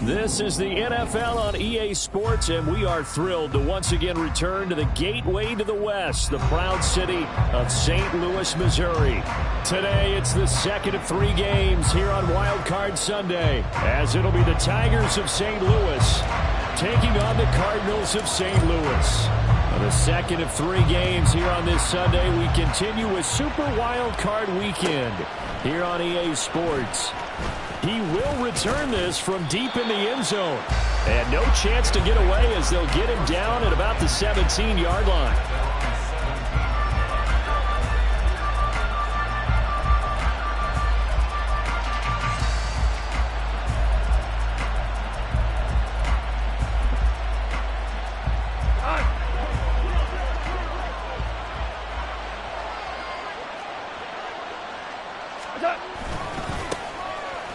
This is the NFL on EA Sports, and we are thrilled to once again return to the gateway to the West, the proud city of St. Louis, Missouri. Today, it's the second of 3 games here on Wild Card Sunday, as it'll be the Tigers of St. Louis taking on the Cardinals of St. Louis. The second of 3 games here on this Sunday. We continue with Super Wild Card Weekend here on EA Sports. He will return this from deep in the end zone. And no chance to get away as they'll get him down at about the 17-yard line.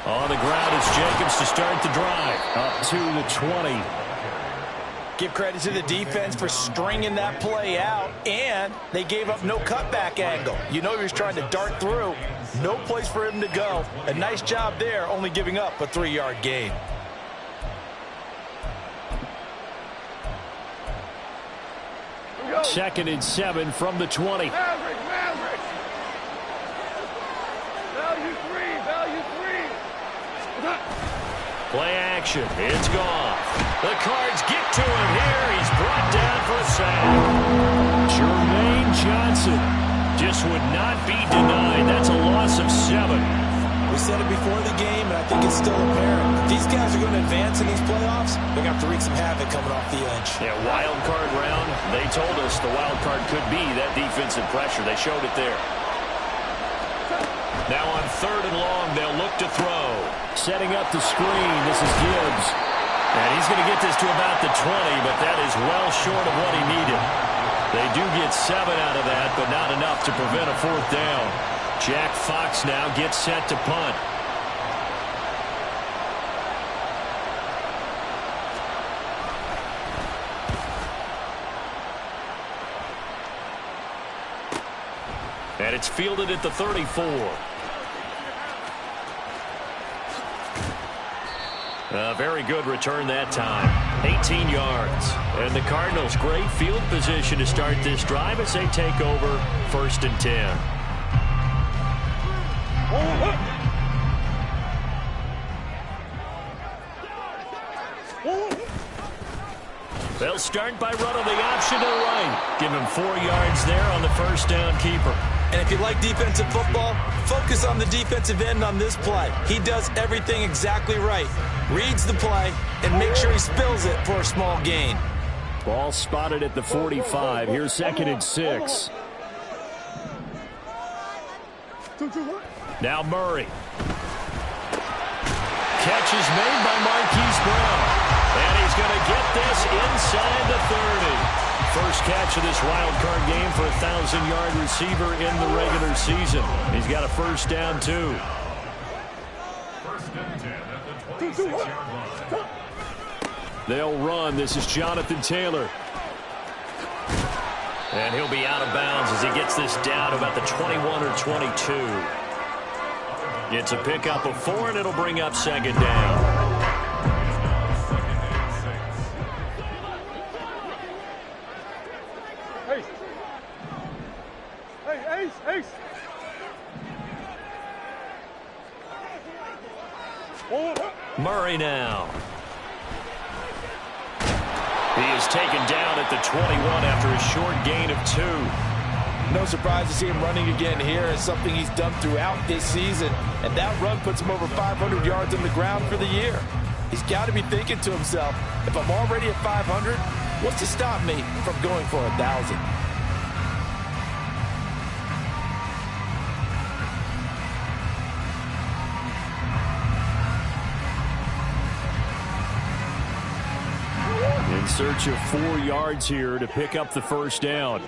On the ground is Jacobs to start the drive. Up to the 20. Give credit to the defense for stringing that play out, and they gave up no cutback angle. You know he was trying to dart through. No place for him to go. A nice job there, only giving up a 3-yard gain. Second and 7 from the 20. Maverick. Value three. Play action. It's gone. The Cards get to him here. He's brought down for a sack. Jermaine Johnson just would not be denied. That's a loss of 7. We said it before the game, and I think it's still apparent. If these guys are going to advance in these playoffs, they're going to have to wreak some havoc coming off the edge. Yeah, wild card round. They told us the wild card could be that defensive pressure. They showed it there. Now on 3rd and long, they'll look to throw. Setting up the screen, this is Gibbs. And he's going to get this to about the 20, but that is well short of what he needed. They do get 7 out of that, but not enough to prevent a 4th down. Jack Fox now gets set to punt. And it's fielded at the 34. A very good return that time. 18 yards. And the Cardinals, great field position to start this drive as they take over 1st and 10. They'll start by running the option to the right. Give him 4 yards there on the 1st down keeper. And if you like defensive football, focus on the defensive end on this play. He does everything exactly right. Reads the play and makes sure he spills it for a small gain. Ball spotted at the 45. Here's 2nd and 6. Now Murray. Catch is made by Marquise Brown. And he's going to get this inside the 30. First catch of this wild card game for a 1,000-yard receiver in the regular season. He's got a 1st down, too. 1st and 10 at the 26-yard line. They'll run. This is Jonathan Taylor. And he'll be out of bounds as he gets this down to about the 21 or 22. It's a pickup of 4, and it'll bring up 2nd down. Murray now. He is taken down at the 21 after a short gain of 2. No surprise to see him running again here. It's something he's done throughout this season. And that run puts him over 500 yards on the ground for the year. He's got to be thinking to himself, if I'm already at 500, what's to stop me from going for 1,000? In search of 4 yards here to pick up the first down.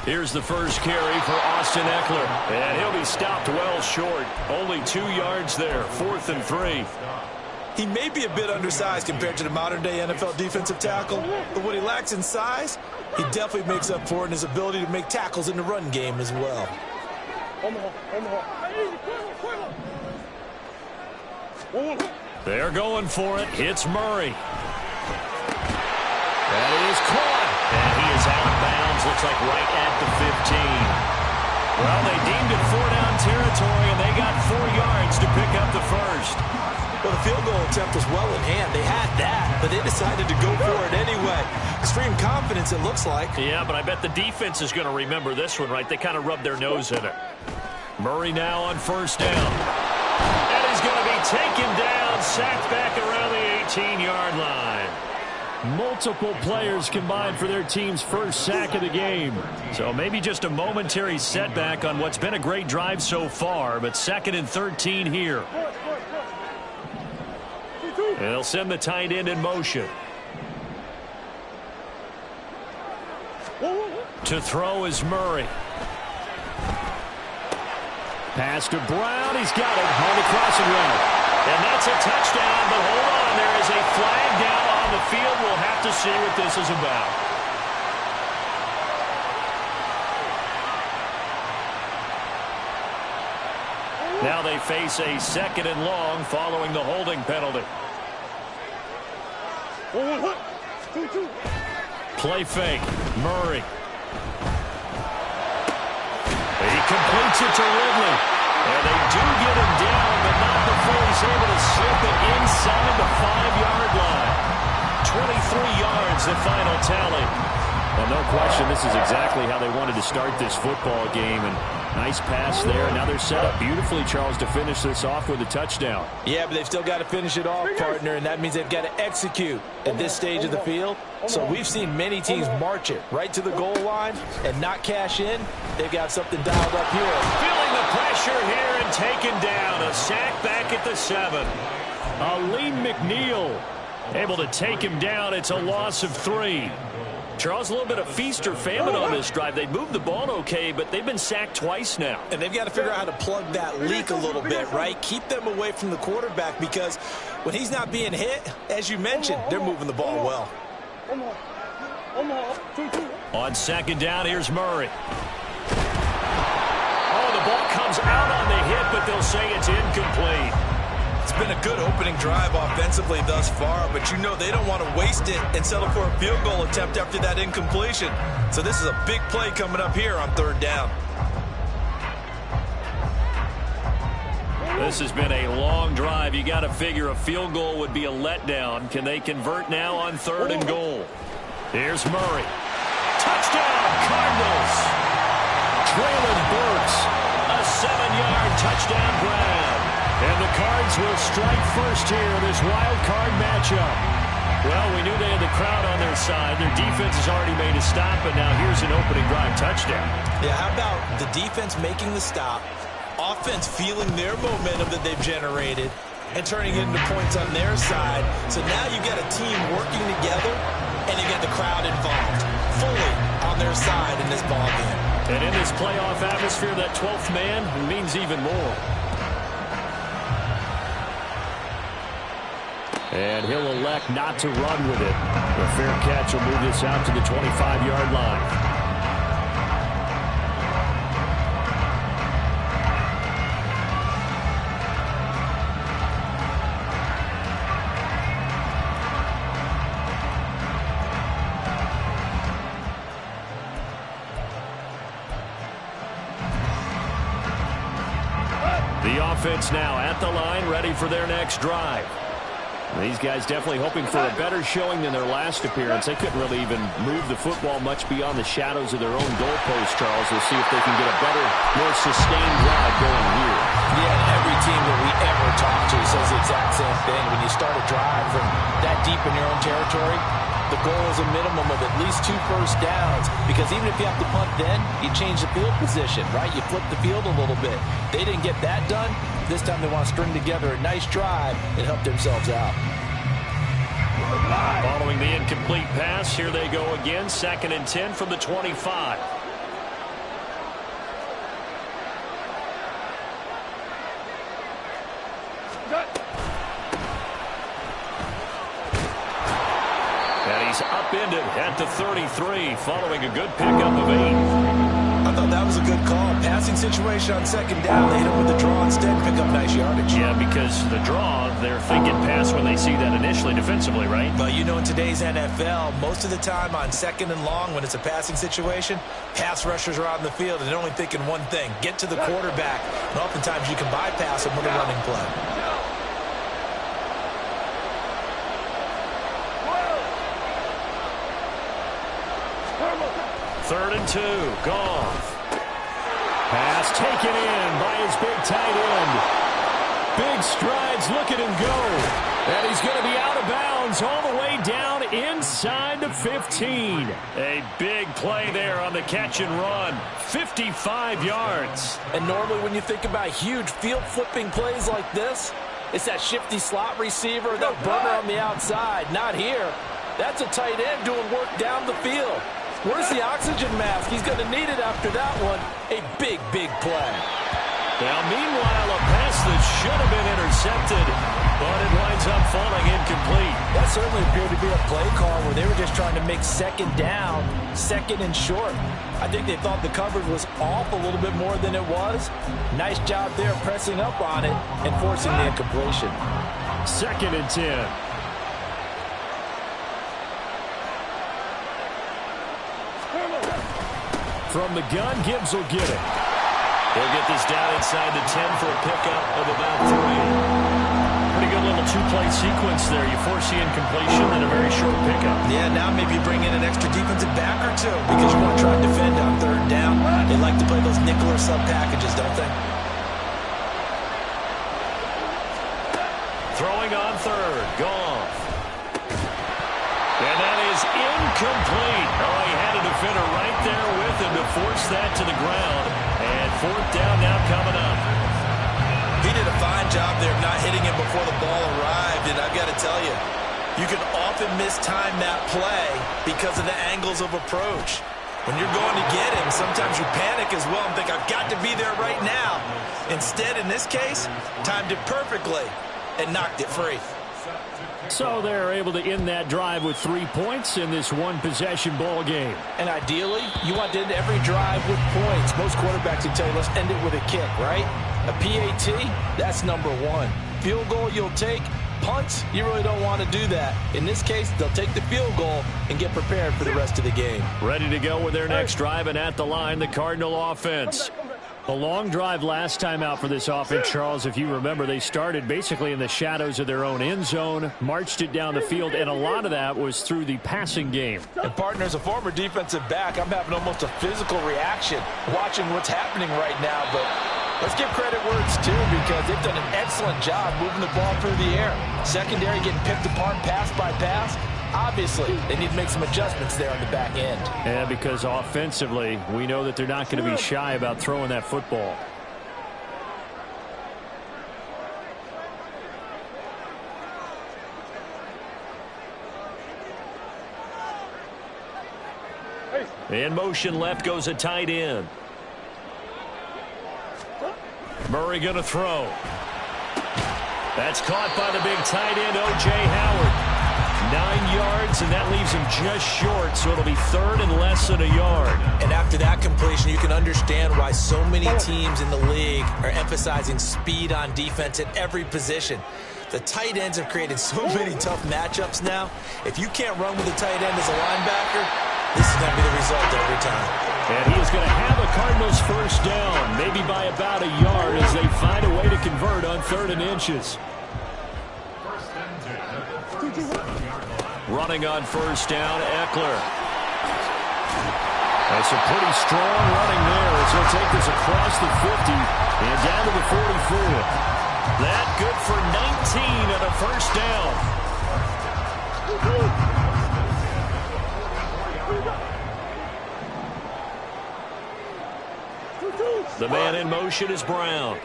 Here's the first carry for Austin Ekeler. And he'll be stopped well short. Only 2 yards there. 4th and 3. He may be a bit undersized compared to the modern-day NFL defensive tackle, but what he lacks in size, he definitely makes up for it in his ability to make tackles in the run game as well. They're going for it. It's Murray. That is caught. And he is out of bounds. Looks like right at the 15. Well, they deemed it 4-down territory, and they got 4 yards to pick up the first. Well, the field goal attempt was well in hand. They had that, but they decided to go for it anyway. Extreme confidence, it looks like. Yeah, but I bet the defense is going to remember this one, right? They kind of rubbed their nose in it. Murray now on first down. And he's going to be taken down, sacked back around the 18-yard line. Multiple players combined for their team's first sack of the game. So maybe just a momentary setback on what's been a great drive so far, but 2nd and 13 here. They'll send the tight end in motion. To throw is Murray. Pass to Brown. He's got it on the crossing route. And that's a touchdown, but hold on. There is a flag down on the field. We'll have to see what this is about. Now they face a 2nd and long following the holding penalty. Play fake. Murray. He completes it to Ridley. And they do get him down, but not before he's able to slip it inside the 5-yard line. 23 yards, the final tally. Well, no question, this is exactly how they wanted to start this football game. And nice pass there. Now they're set up beautifully, Charles, to finish this off with a touchdown. Yeah, but they've still got to finish it off, partner, and that means they've got to execute at this stage of the field. So we've seen many teams march it right to the goal line and not cash in. They've got something dialed up here. Feeling the pressure here and taken down. A sack back at the 7. Aleem McNeil able to take him down. It's a loss of 3. Charles, a little bit of feast or famine on this drive. They moved the ball okay, but they've been sacked twice now. And they've got to figure out how to plug that leak a little bit, right? Keep them away from the quarterback because when he's not being hit, as you mentioned, they're moving the ball well. On 2nd down, here's Murray. Oh, the ball comes out on the hit, but they'll say it's incomplete. It's been a good opening drive offensively thus far, but you know they don't want to waste it and settle for a field goal attempt after that incompletion. So this is a big play coming up here on 3rd down. This has been a long drive. You got to figure a field goal would be a letdown. Can they convert now on 3rd and goal? Here's Murray. Touchdown, Cardinals. Traylon Burks, a 7-yard touchdown grab. And the Cards will strike first here in this wild card matchup. Well, we knew they had the crowd on their side. Their defense has already made a stop, and now here's an opening drive touchdown. Yeah, how about the defense making the stop, offense feeling their momentum that they've generated, and turning it into points on their side. So now you've got a team working together, and you got the crowd involved, fully on their side in this ballgame. And in this playoff atmosphere, that 12th man means even more. And he'll elect not to run with it. The fair catch will move this out to the 25-yard line. The offense now at the line, ready for their next drive. These guys definitely hoping for a better showing than their last appearance. They couldn't really even move the football much beyond the shadows of their own goalpost, Charles. We'll see if they can get a better, more sustained drive going here. Yeah, and every team that we ever talk to says the exact same thing. When you start a drive from that deep in your own territory, the goal is a minimum of at least 2 first downs, because even if you have to punt then, you change the field position, right? You flip the field a little bit. They didn't get that done. This time they want to string together a nice drive and help themselves out. Following the incomplete pass, here they go again. 2nd and 10 from the 25. And he's upended at the 33, following a good pickup of 8. I thought that was a good call. Passing situation on 2nd down. They hit him with the draw instead and pick up nice yardage. Yeah, because the draw, they're thinking pass when they see that initially defensively, right? But you know, in today's NFL, most of the time on 2nd and long, when it's a passing situation, pass rushers are out in the field and they're only thinking one thing: get to the quarterback. And oftentimes you can bypass them with a running play. Third and 2, Goff. Pass taken in by his big tight end. Big strides, look at him go. And he's going to be out of bounds all the way down inside the 15. A big play there on the catch and run. 55 yards. And normally when you think about huge field-flipping plays like this, it's that shifty slot receiver, that burner on the outside. Not here. That's a tight end doing work down the field. Where's the oxygen mask? He's going to need it after that one. A big, big play. Now, meanwhile, a pass that should have been intercepted, but it winds up falling incomplete. That certainly appeared to be a play call where they were just trying to make 2nd down, 2nd and short. I think they thought the coverage was off a little bit more than it was. Nice job there pressing up on it and forcing the incompletion. 2nd and 10. From the gun, Gibbs will get it. They'll get this down inside the 10 for a pickup of about 3. Pretty good little 2-play sequence there. You force the incompletion and a very short pickup. Yeah, now maybe you bring in an extra defensive back or two because you want to try to defend on 3rd down. They like to play those nickel or sub packages, don't they? Throwing on 3rd, Goff. And that is incomplete. Oh, he had a defender right there with him to force that to the ground. And 4th down now coming up. He did a fine job there of not hitting him before the ball arrived. And I've got to tell you, you can often mistime that play because of the angles of approach. When you're going to get him, sometimes you panic as well and think, I've got to be there right now. Instead, in this case, timed it perfectly and knocked it free. So they're able to end that drive with 3 points in this one-possession ball game. And ideally, you want to end every drive with points. Most quarterbacks will tell you, let's end it with a kick, right? A PAT, that's number 1. Field goal you'll take. Punts, you really don't want to do that. In this case, they'll take the field goal and get prepared for the rest of the game. Ready to go with their next drive, and at the line, the Cardinal offense. A long drive last time out for this offense, Charles. If you remember, they started basically in the shadows of their own end zone, marched it down the field, and a lot of that was through the passing game. And, partner, as a former defensive back, I'm having almost a physical reaction watching what's happening right now. But let's give credit where it's due because they've done an excellent job moving the ball through the air. Secondary getting picked apart pass by pass. Obviously, they need to make some adjustments there on the back end. Yeah, because offensively, we know that they're not going to be shy about throwing that football. In motion left goes a tight end. Murray going to throw. That's caught by the big tight end, O.J. Howard. 9 yards, and that leaves him just short, so it'll be 3rd and less than a yard. And after that completion, you can understand why so many teams in the league are emphasizing speed on defense at every position. The tight ends have created so many tough matchups now. If you can't run with a tight end as a linebacker, This is going to be the result every time. And he is going to have a Cardinals first down, maybe by about a yard as they find a way to convert on 3rd and inches. Running on first down, Eckler. That's a pretty strong running there as he'll take this across the 50 and down to the 44. That good for 19 and a first down. The man in motion is Brown.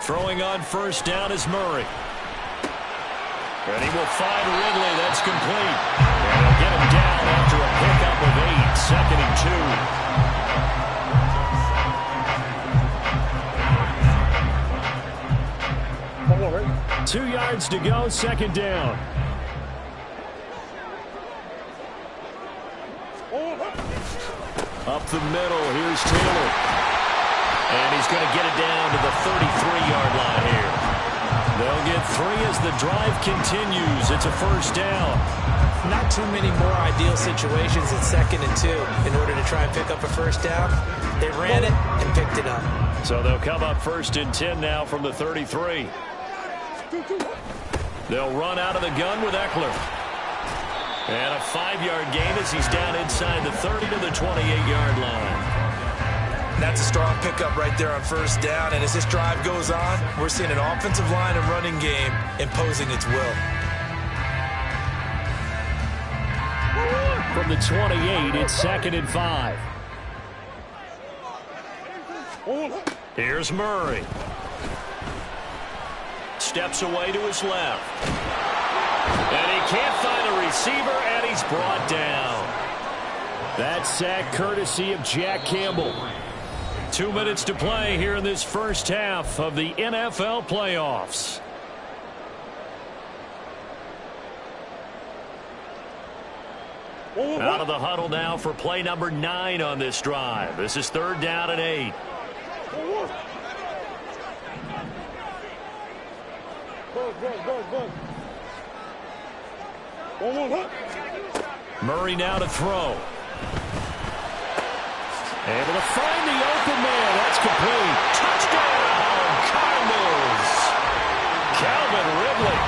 Throwing on first down is Murray. And he will find Ridley. That's complete. And he'll get him down after a pickup of 8, 2nd and 2. 2 yards to go, 2nd down. Up the middle, here's Taylor. And he's going to get it down to the 33-yard line here. They'll get 3 as the drive continues. It's a first down. Not too many more ideal situations at 2nd and 2 in order to try and pick up a first down. They ran it and picked it up. So they'll come up 1st and 10 now from the 33. They'll run out of the gun with Eckler. And a 5-yard gain as he's down inside the 30 to the 28-yard line. That's a strong pickup right there on first down. And as this drive goes on, we're seeing an offensive line and running game imposing its will. From the 28, it's 2nd and 5. Here's Murray. Steps away to his left. And he can't find a receiver, and he's brought down. That sack courtesy of Jack Campbell. 2 minutes to play here in this first half of the NFL playoffs. Out of the huddle now for play number 9 on this drive. This is 3rd down and 8. Murray now to throw. Able to find the open man. That's complete. Touchdown, Cardinals. Calvin Ridley,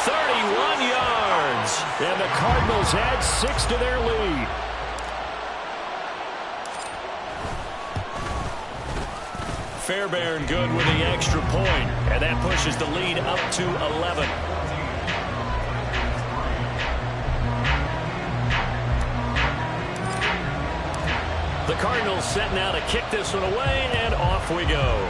31 yards. And the Cardinals add 6 to their lead. Fairbairn good with the extra point. And that pushes the lead up to 11. The Cardinals setting out to kick this one away, and off we go.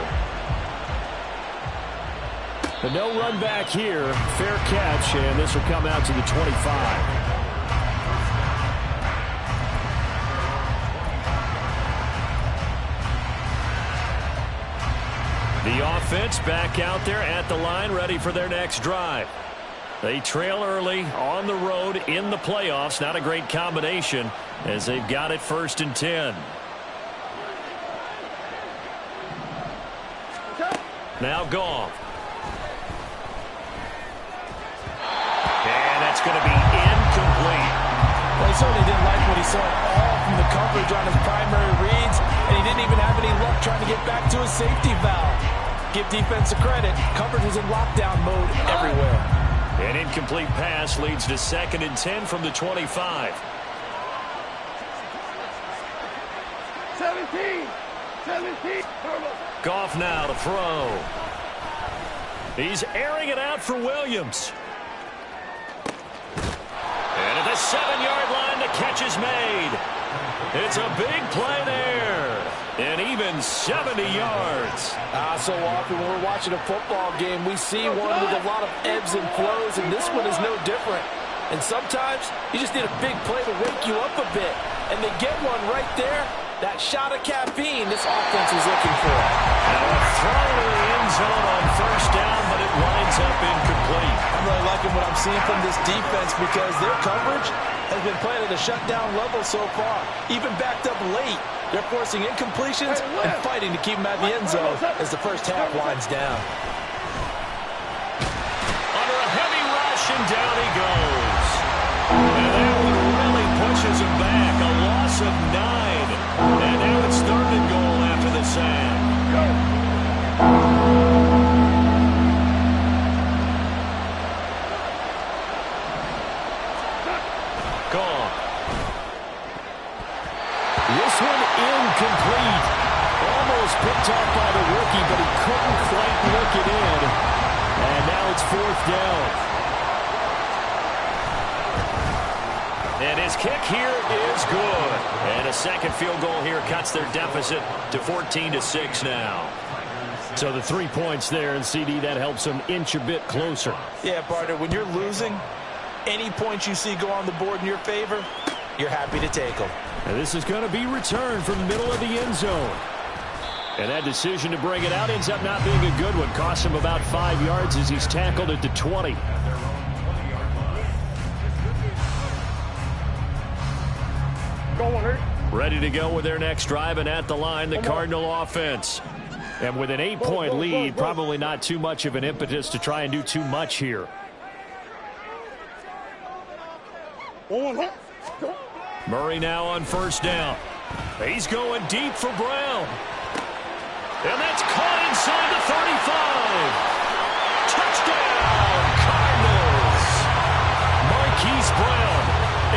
But no run back here. Fair catch, and this will come out to the 25. The offense back out there at the line, ready for their next drive. They trail early on the road in the playoffs. Not a great combination as they've got it 1st and 10. Now Goff. And that's going to be incomplete. Well, he certainly didn't like what he saw all from the coverage on his primary reads, and he didn't even have any luck trying to get back to his safety valve. Give defense credit. Coverage was in lockdown mode everywhere. An incomplete pass leads to 2nd and 10 from the 25. 17. Goff now to throw. He's airing it out for Williams. And at the 7-yard line, the catch is made. It's a big play there. And even 70 yards. So often when we're watching a football game, we see one with a lot of ebbs and flows, and this one is no different. And sometimes you just need a big play to wake you up a bit. And they get one right there. That shot of caffeine this offense was looking for. Now a throw to the end zone on first down, but it winds up incomplete. I'm really liking what I'm seeing from this defense because their coverage has been playing at a shutdown level so far. Even backed up late, they're forcing incompletions and fighting to keep them at the end zone as the first half winds down. and down he goes. And that one really pushes him back. A loss of 9. And now it's 3rd and goal after the sack. Gone. This one incomplete. Almost picked off by the rookie, but he couldn't quite look it in. And now it's 4th down. And his kick here is good. And a second field goal here cuts their deficit to 14-6 now. So the 3 points there, and CD, that helps them inch a bit closer. Yeah, partner, when you're losing, any points you see go on the board in your favor, you're happy to take them. And this is going to be returned from the middle of the end zone. And that decision to bring it out ends up not being a good one. Costs him about 5 yards as he's tackled at the 20. Ready to go with their next drive, and at the line, the Cardinal offense. And with an 8-point lead, probably not too much of an impetus to try and do too much here. Murray now on 1st down. He's going deep for Brown. And that's caught inside the 35. Touchdown, Cardinals. Marquise Brown,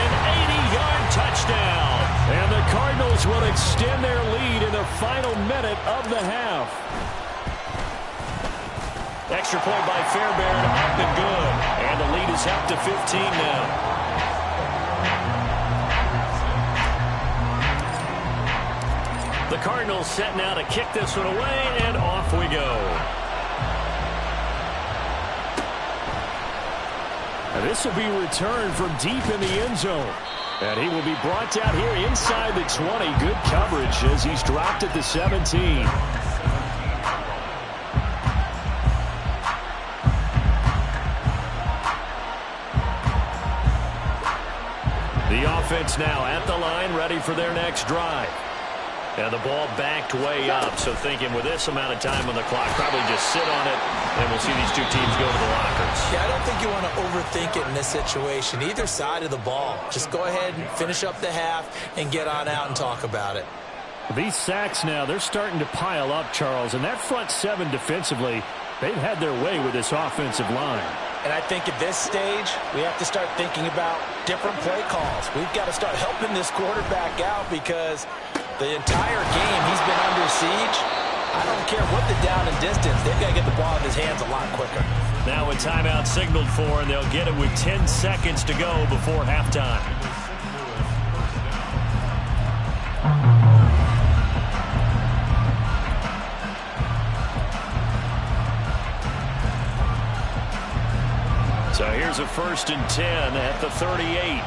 an 80-yard touchdown. And the Cardinals will extend their lead in the final minute of the half. Extra point by Fairbairn, up and good. And the lead is up to 15 now. The Cardinals set now to kick this one away, and off we go. And this will be returned from deep in the end zone. And he will be brought down here inside the 20. Good coverage as he's dropped at the 17. The offense now at the line, ready for their next drive. And the ball backed way up, so thinking with this amount of time on the clock, probably just sit on it, and we'll see these two teams go to the lockers. Yeah, I don't think you want to overthink it in this situation. Either side of the ball. Just go ahead and finish up the half and get on out and talk about it. These sacks now, they're starting to pile up, Charles, and that front 7 defensively, they've had their way with this offensive line. And I think at this stage, we have to start thinking about different play calls. We've got to start helping this quarterback out because the entire game he's been under siege. I don't care what the down and distance. They've got to get the ball in his hands a lot quicker. Now a timeout signaled for, and they'll get it with 10 seconds to go before halftime. So here's a 1st and 10 at the 38.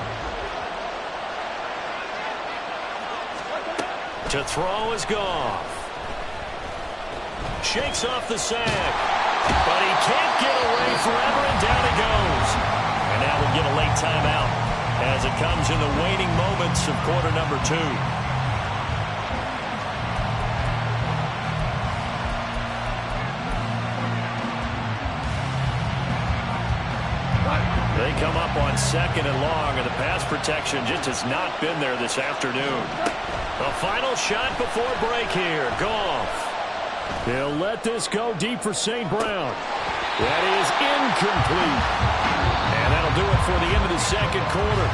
To throw is Goff. Shakes off the sack. But he can't get away forever, and down he goes. And now we'll get a late timeout as it comes in the waning moments of quarter number 2. They come up on 2nd and long, and the pass protection just has not been there this afternoon. A final shot before break here. Goff. He'll let this go deep for St. Brown. That is incomplete. And that'll do it for the end of the 2nd quarter.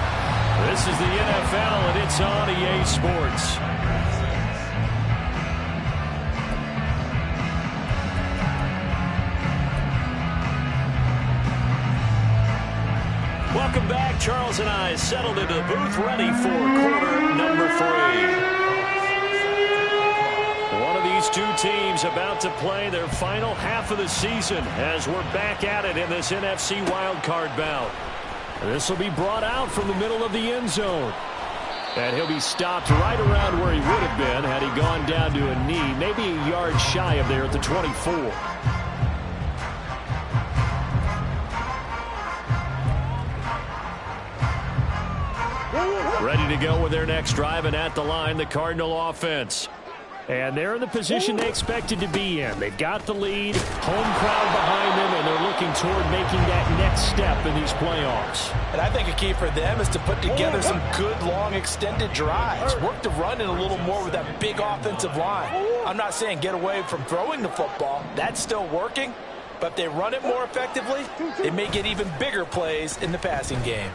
This is the NFL, and it's on EA Sports. Welcome back. Charles and I settled into the booth, ready for quarter number 3. One of these two teams about to play their final half of the season as we're back at it in this NFC wildcard bout. This will be brought out from the middle of the end zone. And he'll be stopped right around where he would have been had he gone down to a knee, maybe a yard shy of there at the 24. Ready to go with their next drive, and at the line, the Cardinal offense. And they're in the position they expected to be in. They've got the lead, home crowd behind them, and they're looking toward making that next step in these playoffs. And I think a key for them is to put together some good, long, extended drives. Work the run in a little more with that big offensive line. I'm not saying get away from throwing the football. That's still working. But if they run it more effectively, they may get even bigger plays in the passing game.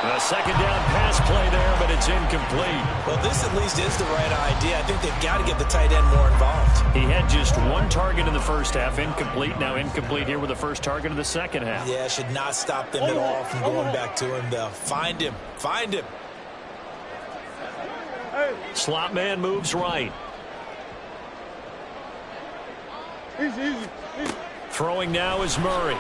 A second down pass play there, but it's incomplete. Well, this at least is the right idea. I think they've got to get the tight end more involved. He had just one target in the first half, incomplete. Now incomplete here with the first target of the second half. Yeah, should not stop them at all from going back to him, though. Find him. Find him. Slot man moves right. Easy. Throwing now is Murray.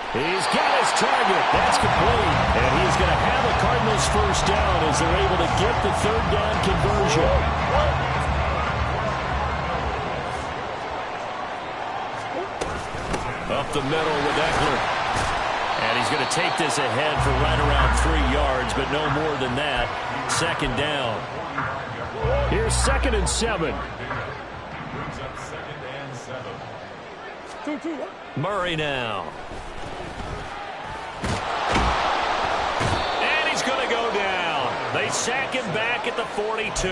He's got his target. That's complete. And he's going to have the Cardinals first down as they're able to get the third down conversion. Up the middle with Eckler. And he's going to take this ahead for right around 3 yards, but no more than that. Second down. Here's 2nd and 7. Brings up 2nd and 7. Murray now. And he's going to go down. They sack him back at the 42.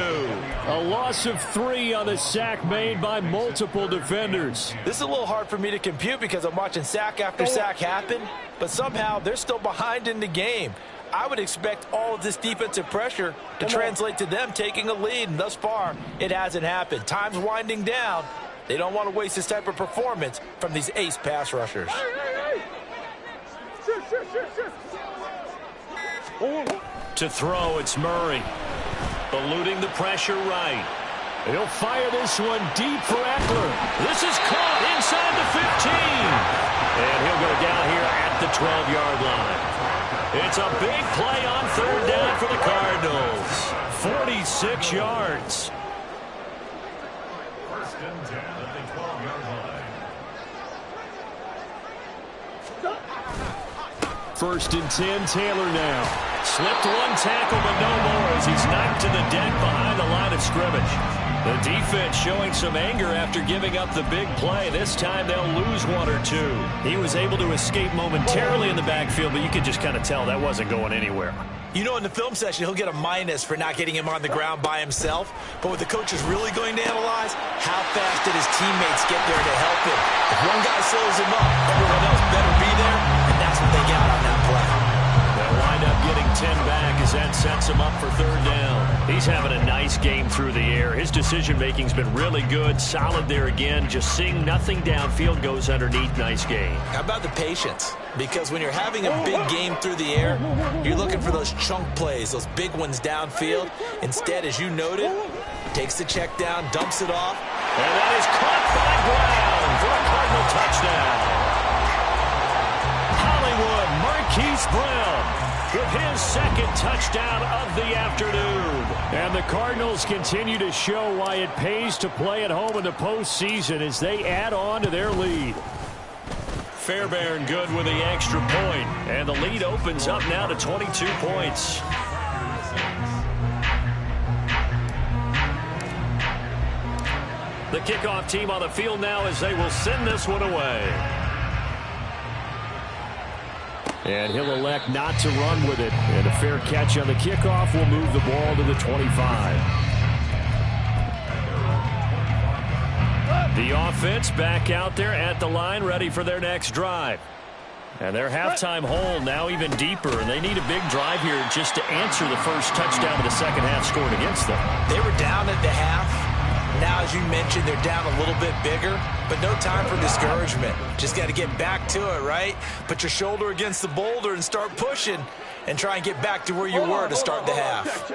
A loss of 3 on the sack made by multiple defenders. This is a little hard for me to compute because I'm watching sack after sack happen, but somehow they're still behind in the game. I would expect all of this defensive pressure to translate to them taking a lead, and thus far, it hasn't happened. Time's winding down. They don't want to waste this type of performance from these ace pass rushers. To throw, it's Murray. Eluding the pressure right. He'll fire this one deep for Eckler. This is caught inside the 15. And he'll go down here at the 12-yard line. It's a big play on third down for the Cardinals. 46 yards. 1st and 10 at the 12-yard line. 1st and 10, Taylor now. Slipped one tackle, but no more as he's knocked to the deck behind the line of scrimmage. The defense showing some anger after giving up the big play. This time they'll lose 1 or 2. He was able to escape momentarily in the backfield, but you could just kind of tell that wasn't going anywhere. You know, in the film session, he'll get a minus for not getting him on the ground by himself. But what the coach is really going to analyze, how fast did his teammates get there to help him? If one guy slows him up, everyone else better be there, and that's what they got on that play. They'll wind up getting 10 back as that sets him up for third down. He's having a nice game through the air. His decision-making's been really good, solid there again. Just seeing nothing downfield goes underneath. Nice game. How about the patience? Because when you're having a big game through the air, you're looking for those chunk plays, those big ones downfield. Instead, as you noted, takes the check down, dumps it off. And that is caught by Brown for a Cardinal touchdown. Hollywood Marquise Brown with his 2nd touchdown of the afternoon. And the Cardinals continue to show why it pays to play at home in the postseason as they add on to their lead. Fairbairn good with the extra point, and the lead opens up now to 22 points. The kickoff team on the field now as they will send this one away. And he'll elect not to run with it. And a fair catch on the kickoff will move the ball to the 25. The offense back out there at the line, ready for their next drive. And their halftime hole now even deeper, and they need a big drive here just to answer the first touchdown of the second half scored against them. They were down at the half. Now, as you mentioned, they're down a little bit bigger, but no time for discouragement. Just got to get back to it, right? Put your shoulder against the boulder and start pushing and try and get back to where you were to start the half.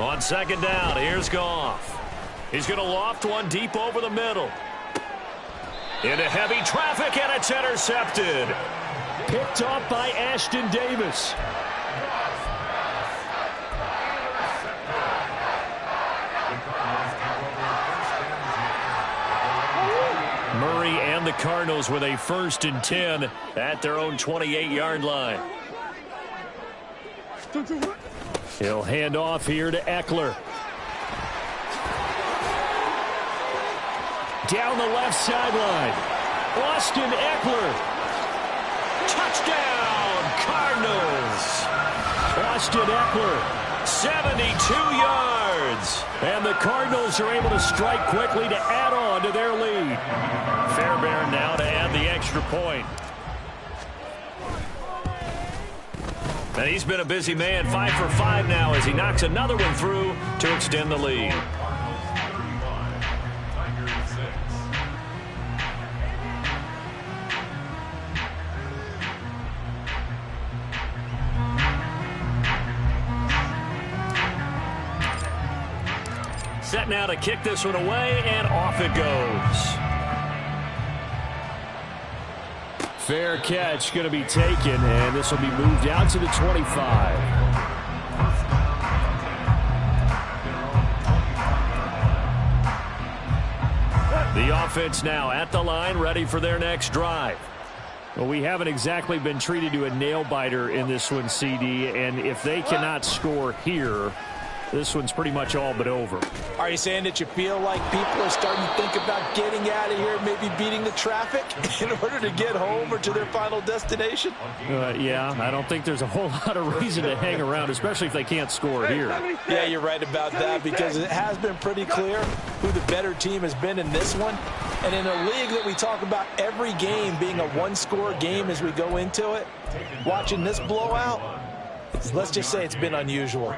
On 2nd down, here's Goff. He's going to loft one deep over the middle. Into heavy traffic, and it's intercepted. Picked off by Ashton Davis. Murray and the Cardinals with a 1st and 10 at their own 28-yard line. He'll hand off here to Eckler. Down the left sideline. Austin Eckler. Touchdown, Cardinals. Austin Eckler, 72 yards. And the Cardinals are able to strike quickly to add on to their lead. Fairbairn now to add the extra point. And he's been a busy man, 5 for 5 now as he knocks another one through to extend the lead. Set now to kick this one away, and off it goes. Fair catch going to be taken, and this will be moved out to the 25. The offense now at the line, ready for their next drive. Well, we haven't exactly been treated to a nail-biter in this one, CD, and if they cannot score here, this one's pretty much all but over. Are you saying that you feel like people are starting to think about getting out of here, maybe beating the traffic in order to get home or to their final destination? Yeah, I don't think there's a whole lot of reason to hang around, especially if they can't score here. Yeah, you're right about that, because it has been pretty clear who the better team has been in this one. And in a league that we talk about every game being a one-score game as we go into it, watching this blowout, let's just say it's been unusual.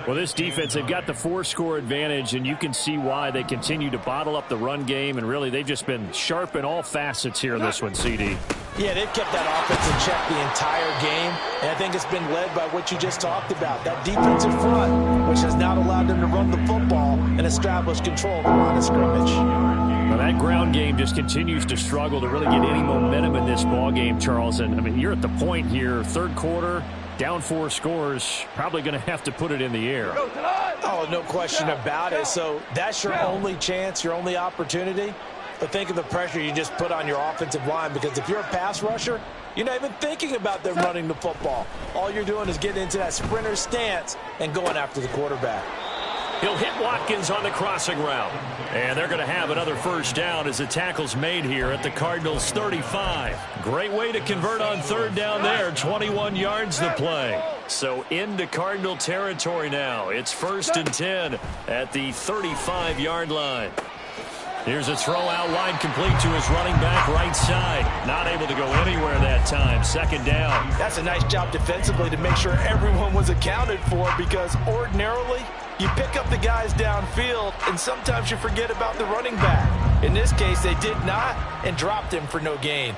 Well, this defense, they've got the 4-score advantage, and you can see why they continue to bottle up the run game, and really they've just been sharp in all facets here in this one, CD. Yeah, they've kept that offense in check the entire game, and I think it's been led by what you just talked about, that defensive front, which has not allowed them to run the football and establish control of the line of scrimmage. Well, that ground game just continues to struggle to really get any momentum in this ball game, Charles. And, I mean, you're at the point here, third quarter, down 4 scores, probably going to have to put it in the air. Oh, no question about it. So that's your only chance, your only opportunity. But think of the pressure you just put on your offensive line, because if you're a pass rusher, you're not even thinking about them running the football. All you're doing is getting into that sprinter stance and going after the quarterback. He'll hit Watkins on the crossing route. And they're going to have another first down as the tackle's made here at the Cardinals' 35. Great way to convert on third down there. 21 yards the play. So into Cardinal territory now. It's 1st and 10 at the 35-yard line. Here's a throw out wide, complete to his running back right side. Not able to go anywhere that time. 2nd down. That's a nice job defensively to make sure everyone was accounted for, because ordinarily you pick up the guys downfield and sometimes you forget about the running back. In this case, they did not and dropped him for no gain.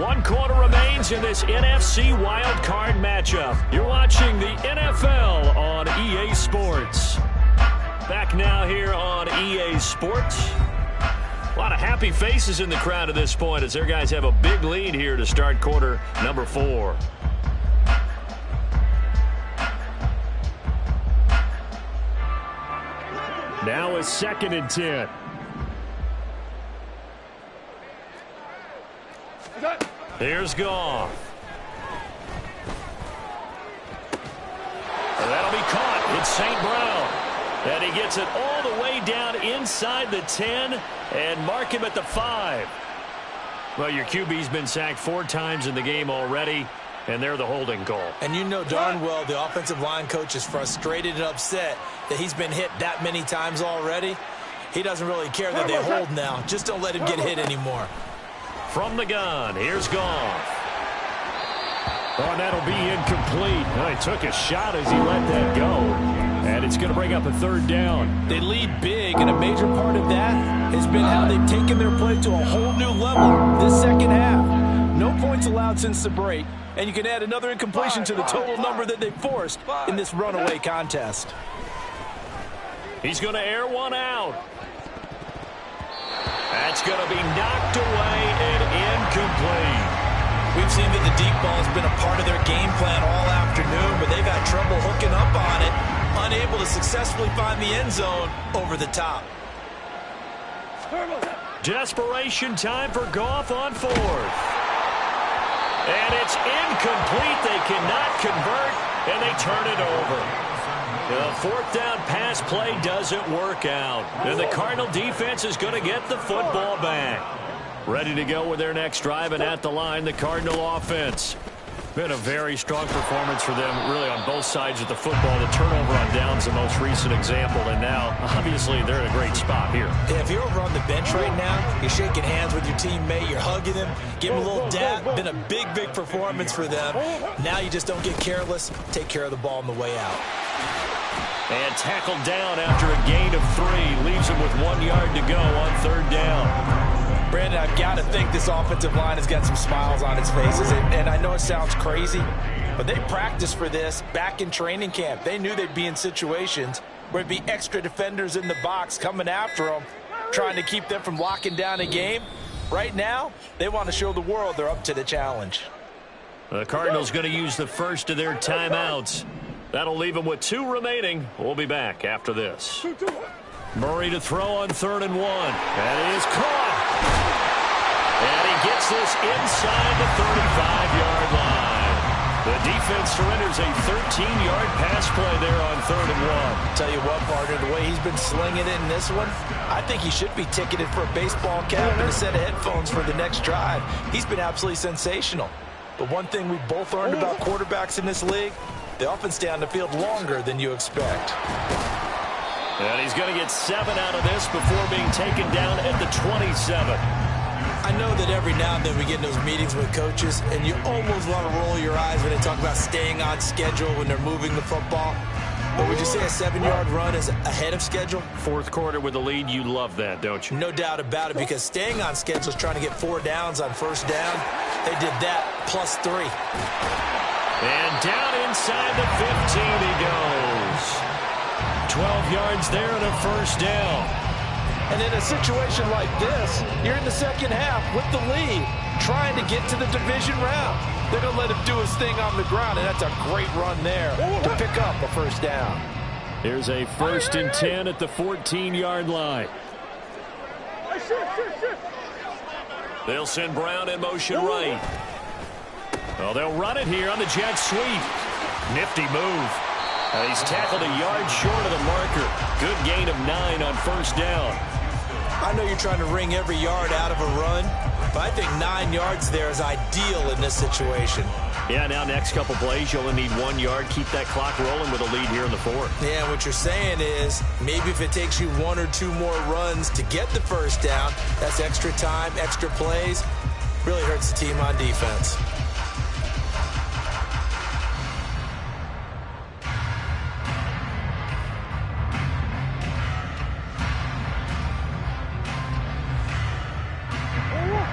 One quarter remains in this NFC Wild Card matchup. You're watching the NFL on EA Sports. Back now here on EA Sports. A lot of happy faces in the crowd at this point as their guys have a big lead here to start quarter number 4. Now it's 2nd and 10. Here's Goff. That'll be caught. It's St. Brown. And he gets it all the way down inside the 10 and mark him at the 5. Well, your QB's been sacked 4 times in the game already, and they're the holding call. And you know darn well the offensive line coach is frustrated and upset that he's been hit that many times already. He doesn't really care that they hold now. Just don't let him get hit anymore. From the gun, here's Goff. Oh, and that'll be incomplete. Oh, he took a shot as he let that go. And it's going to bring up a 3rd down. They lead big, and a major part of that has been how they've taken their play to a whole new level this second half. No points allowed since the break, and you can add another incompletion to the total number that they forced in this runaway contest. He's going to air one out. That's going to be knocked away and incomplete. We've seen that the deep ball has been a part of their game plan all afternoon, but they've had trouble hooking up on it, unable to successfully find the end zone over the top. Desperation time for Goff on 4th. And it's incomplete. They cannot convert, and they turn it over. The fourth down pass play doesn't work out. And the Cardinal defense is going to get the football back. Ready to go with their next drive, and at the line, the Cardinal offense. Been a very strong performance for them, really, on both sides of the football. The turnover on downs, the most recent example, and now, obviously, they're in a great spot here. Yeah, if you're over on the bench right now, you're shaking hands with your teammate, you're hugging him, giving him a little dap. Been a big, big performance for them. Now you just don't get careless. Take care of the ball on the way out. And tackled down after a gain of 3. Leaves him with 1 yard to go on third down. Brandon, I've got to think this offensive line has got some smiles on its faces. And I know it sounds crazy, but they practiced for this back in training camp. They knew they'd be in situations where there'd be extra defenders in the box coming after them, trying to keep them from locking down a game. Right now, they want to show the world they're up to the challenge. The Cardinals going to use the first of their timeouts. That'll leave them with 2 remaining. We'll be back after this. Murray to throw on 3rd and 1. And it is caught. And he gets this inside the 35-yard line. The defense surrenders a 13-yard pass play there on 3rd and 1. Tell you what, partner, the way he's been slinging it in this one, I think he should be ticketed for a baseball cap and a set of headphones for the next drive. He's been absolutely sensational. But one thing we both learned about quarterbacks in this league, they often stay on the field longer than you expect. And he's going to get 7 out of this before being taken down at the 27. I know that every now and then we get in those meetings with coaches, and you almost want to roll your eyes when they talk about staying on schedule when they're moving the football. But would you say a 7-yard run is ahead of schedule? Fourth quarter with the lead, you love that, don't you? No doubt about it, because staying on schedule is trying to get 4 downs on first down. They did that plus 3. And down inside the 15 he goes. 12 yards there and a first down. And in a situation like this, you're in the second half with the lead, trying to get to the division round. They're going to let him do his thing on the ground, and that's a great run there to pick up a first down. Here's a 1st and 10 at the 14-yard line. They'll send Brown in motion right. Well, they'll run it here on the jet sweep. Nifty move. He's tackled a yard short of the marker. Good gain of 9 on first down. I know you're trying to wring every yard out of a run, but I think 9 yards there is ideal in this situation. Yeah, now next couple plays, you only need 1 yard. Keep that clock rolling with a lead here in the 4th. Yeah, what you're saying is maybe if it takes you 1 or 2 more runs to get the first down, that's extra time, extra plays. Really hurts the team on defense.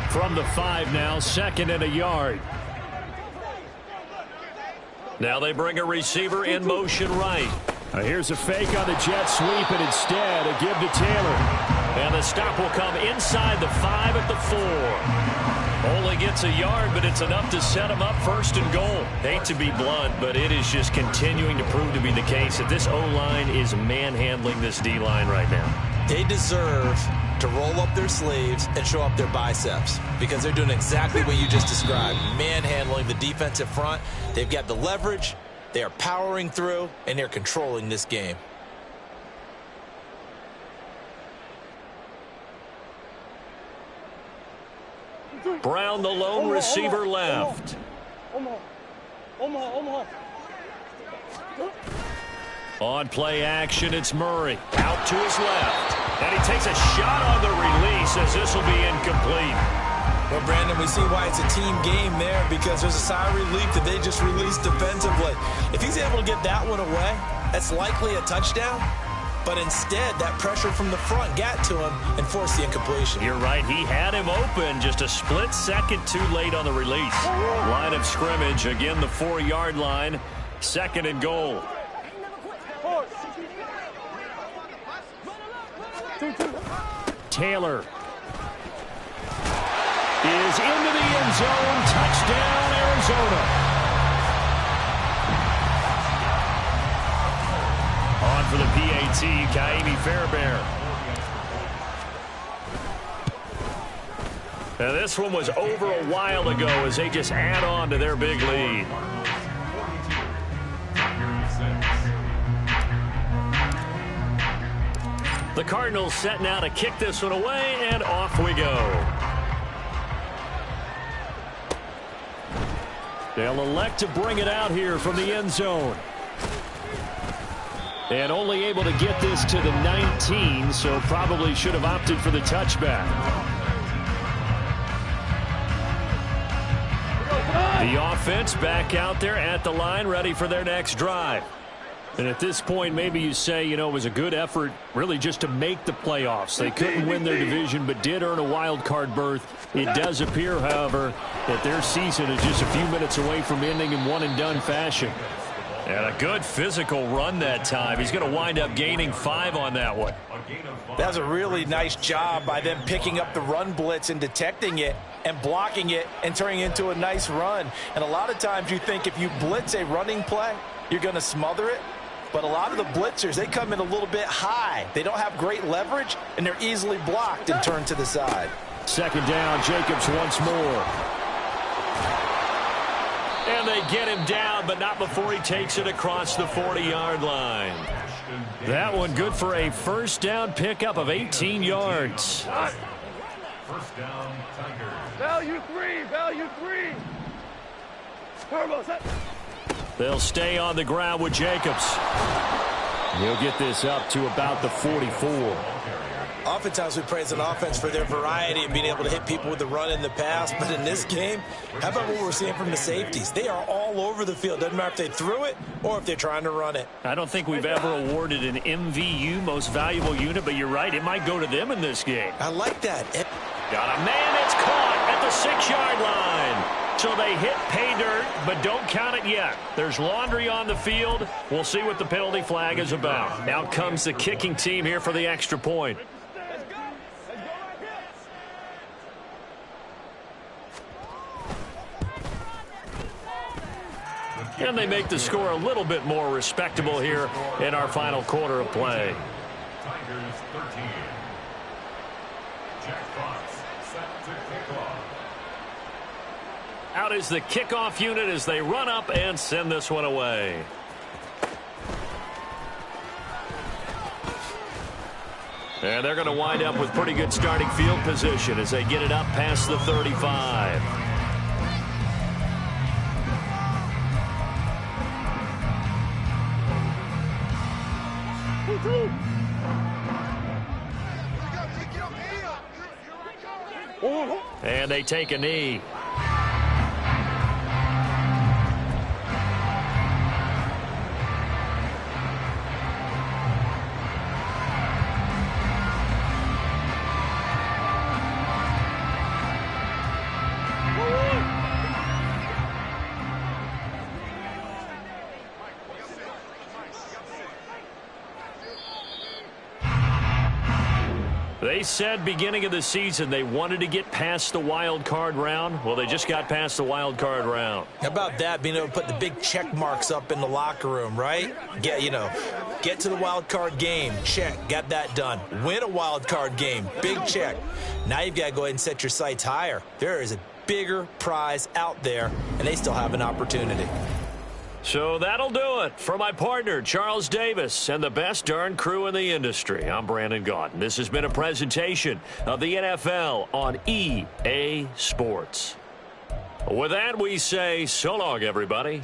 From the 5 now, 2nd and a yard. Now they bring a receiver in motion right. Here's a fake on the jet sweep, and instead a give to Taylor. And the stop will come inside the 5 at the 4. Only gets a yard, but it's enough to set him up 1st and goal. Hate to be blunt, but it is just continuing to prove to be the case that this O-line is manhandling this D-line right now. They deserve to roll up their sleeves and show up their biceps, because they're doing exactly what you just described, manhandling the defensive front. They've got the leverage, they are powering through, and they're controlling this game. Brown, the lone receiver, left. On play action, it's Murray. Out to his left. And he takes a shot on the release as this will be incomplete. Well, Brandon, we see why it's a team game there, because there's a sigh of relief that they just released defensively. If he's able to get that one away, that's likely a touchdown. But instead, that pressure from the front got to him and forced the incompletion. You're right. He had him open, just a split second too late on the release. Line of scrimmage, again the 4-yard line. 2nd and goal. Taylor is into the end zone. Touchdown, Arizona. On for the PAT, Ka'imi Fairbairn. And this one was over a while ago as they just add on to their big lead. The Cardinals set now to kick this one away, and off we go. They'll elect to bring it out here from the end zone. And only able to get this to the 19, so probably should have opted for the touchback. The offense back out there at the line, ready for their next drive. And at this point, maybe you say, you know, it was a good effort really just to make the playoffs. They couldn't win their division but did earn a wild card berth. It does appear, however, that their season is just a few minutes away from ending in one-and-done fashion. And a good physical run that time. He's going to wind up gaining 5 on that one. That was a really nice job by them picking up the run blitz and detecting it and blocking it and turning it into a nice run. And a lot of times you think if you blitz a running play, you're going to smother it. But a lot of the blitzers, they come in a little bit high. They don't have great leverage, and they're easily blocked and turned to the side. Second down, Jacobs once more. And they get him down, but not before he takes it across the 40-yard line. That one good for a first down pickup of 18 yards. First down, Tigers. Value 3, value 3. Turbo set. They'll stay on the ground with Jacobs. He'll get this up to about the 44. Oftentimes we praise an offense for their variety and being able to hit people with the run in the pass. But in this game, how about what we're seeing from the safeties? They are all over the field. Doesn't matter if they threw it or if they're trying to run it. I don't think we've ever awarded an MVU, most valuable unit, but you're right. It might go to them in this game. I like that. Got a man that's caught at the 6-yard line. So they hit pay dirt, but don't count it yet. There's laundry on the field. We'll see what the penalty flag is about. Now comes the kicking team here for the extra point. And they make the score a little bit more respectable here in our final quarter of play. Tigers 13. Jack Fox set to kick off. Out is the kickoff unit as they run up and send this one away. And they're going to wind up with pretty good starting field position as they get it up past the 35. And they take a knee. They said beginning of the season they wanted to get past the wild card round. Well, they just got past the wild card round. How about that, being able to put the big check marks up in the locker room, right? Get to the wild card game, check, got that done. Win a wild card game, big check. Now you've got to go ahead and set your sights higher. There is a bigger prize out there, and they still have an opportunity. So that'll do it for my partner, Charles Davis, and the best darn crew in the industry. I'm Brandon Gaudin. This has been a presentation of the NFL on EA Sports. With that, we say so long, everybody.